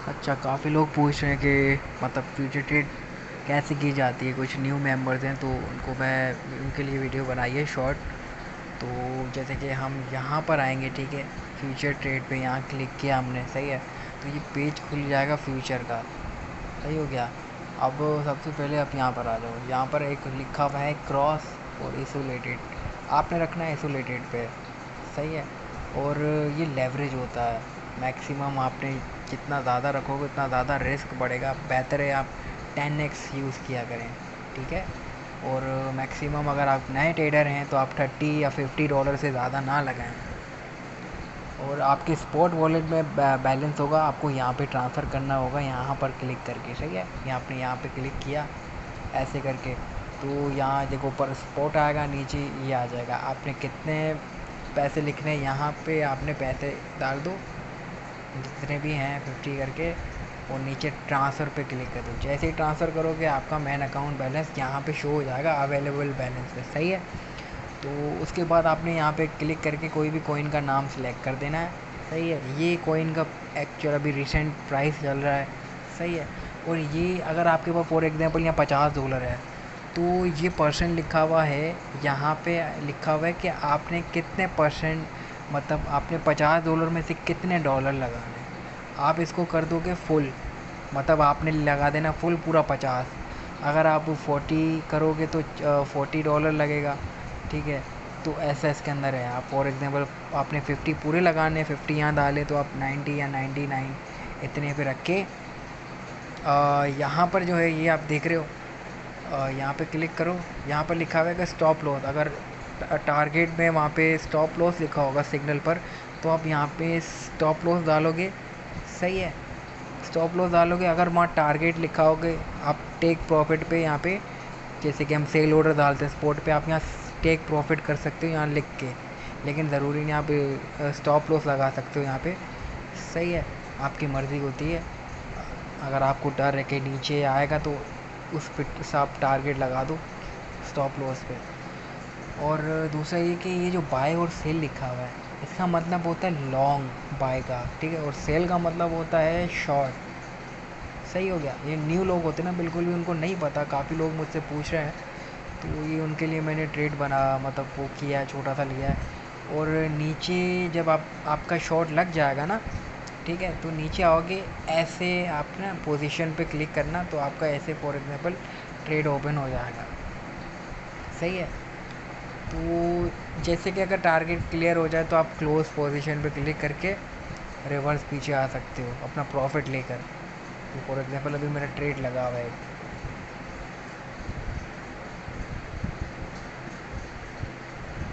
अच्छा, काफ़ी लोग पूछ रहे हैं कि मतलब फ्यूचर ट्रेड कैसे की जाती है। कुछ न्यू मेंबर्स हैं तो उनको मैं उनके लिए वीडियो बनाई है शॉर्ट। तो जैसे कि हम यहाँ पर आएंगे, ठीक है, फ्यूचर ट्रेड पे यहाँ क्लिक किया हमने, सही है। तो ये पेज खुल जाएगा फ्यूचर का, सही हो गया। अब सबसे पहले आप यहाँ पर आ जाओ, यहाँ पर एक लिखा हुआ है क्रॉस और आइसोलेटेड, आपने रखना है आइसोलेटेड पे, सही है। और ये लेवरेज होता है, मैक्सिमम आपने जितना ज़्यादा रखोगे उतना ज़्यादा रिस्क बढ़ेगा, बेहतर है आप 10x यूज़ किया करें, ठीक है। और मैक्सिमम अगर आप नए ट्रेडर हैं तो आप 30 या 50 डॉलर से ज़्यादा ना लगाएं। और आपके स्पॉट वॉलेट में बैलेंस होगा, आपको यहाँ पे ट्रांसफ़र करना होगा, यहाँ पर क्लिक करके, सही है। ये आपने यहाँ पे क्लिक किया ऐसे करके, तो यहाँ देखो ऊपर स्पॉट आएगा, नीचे ये आ जाएगा। आपने कितने पैसे लिखने हैं, यहाँ पे आपने पैसे डाल दो जितने भी हैं 50 करके, और नीचे ट्रांसफ़र पे क्लिक कर दो। जैसे ही ट्रांसफ़र करोगे आपका मेन अकाउंट बैलेंस यहाँ पे शो हो जाएगा अवेलेबल बैलेंस पे, सही है। तो उसके बाद आपने यहाँ पे क्लिक करके कोई भी कॉइन का नाम सेलेक्ट कर देना है, सही है। ये कॉइन का एक्चुअल अभी रिसेंट प्राइस चल रहा है, सही है। और ये अगर आपके पास फॉर एग्जांपल यहाँ $50 है, तो ये परसेंट लिखा हुआ है, यहाँ पे लिखा हुआ है कि आपने कितने परसेंट, मतलब आपने $50 में से कितने डॉलर लगाने हैं। आप इसको कर दोगे फुल, मतलब आपने लगा देना फुल पूरा 50। अगर आप 40 करोगे तो $40 लगेगा, ठीक है। तो ऐसा इसके अंदर है। आप फॉर एग्जांपल आपने 50 पूरे लगाने, 50 यहाँ डाले, तो आप 90 या 99 इतने पे रख के यहाँ पर जो है ये आप देख रहे हो, यहाँ पे क्लिक करो। यहाँ पर लिखा हुआ है कि स्टॉप लॉस, अगर टारगेट में वहाँ पे स्टॉप लॉस लिखा होगा सिग्नल पर, तो आप यहाँ पे स्टॉप लॉस डालोगे, सही है। स्टॉप लॉस डालोगे, अगर वहाँ टारगेट लिखा होगा, आप टेक प्रॉफिट पे यहाँ पे, जैसे कि हम सेल ऑर्डर डालते हैं स्पॉट पे, आप यहाँ टेक प्रॉफिट कर सकते हो यहाँ लिख के, लेकिन ज़रूरी नहीं आप स्टॉप लॉस लगा सकते हो यहाँ पे, सही है। आपकी मर्ज़ी होती है। अगर आपको डर है कि नीचे आएगा तो उस पे आप टारगेट लगा दो स्टॉप लॉस पे। और दूसरा ये कि ये जो बाय और सेल लिखा हुआ है, इसका मतलब होता है लॉन्ग बाय का, ठीक है, और सेल का मतलब होता है शॉर्ट, सही हो गया। ये न्यू लोग होते हैं ना, बिल्कुल भी उनको नहीं पता, काफ़ी लोग मुझसे पूछ रहे हैं, तो ये उनके लिए मैंने ट्रेड बना, मतलब वो किया है, छोटा सा लिया है। और नीचे जब आपका शॉट लग जाएगा ना, ठीक है, तो नीचे आओगे, ऐसे आप ना पोजीशन पे क्लिक करना, तो आपका ऐसे फॉर एग्जांपल ट्रेड ओपन हो जाएगा, सही है। तो जैसे कि अगर टारगेट क्लियर हो जाए तो आप क्लोज पोजीशन पे क्लिक करके रिवर्स पीछे आ सकते हो अपना प्रॉफिट लेकर। तो फॉर एग्जांपल अभी मेरा ट्रेड लगा हुआ है,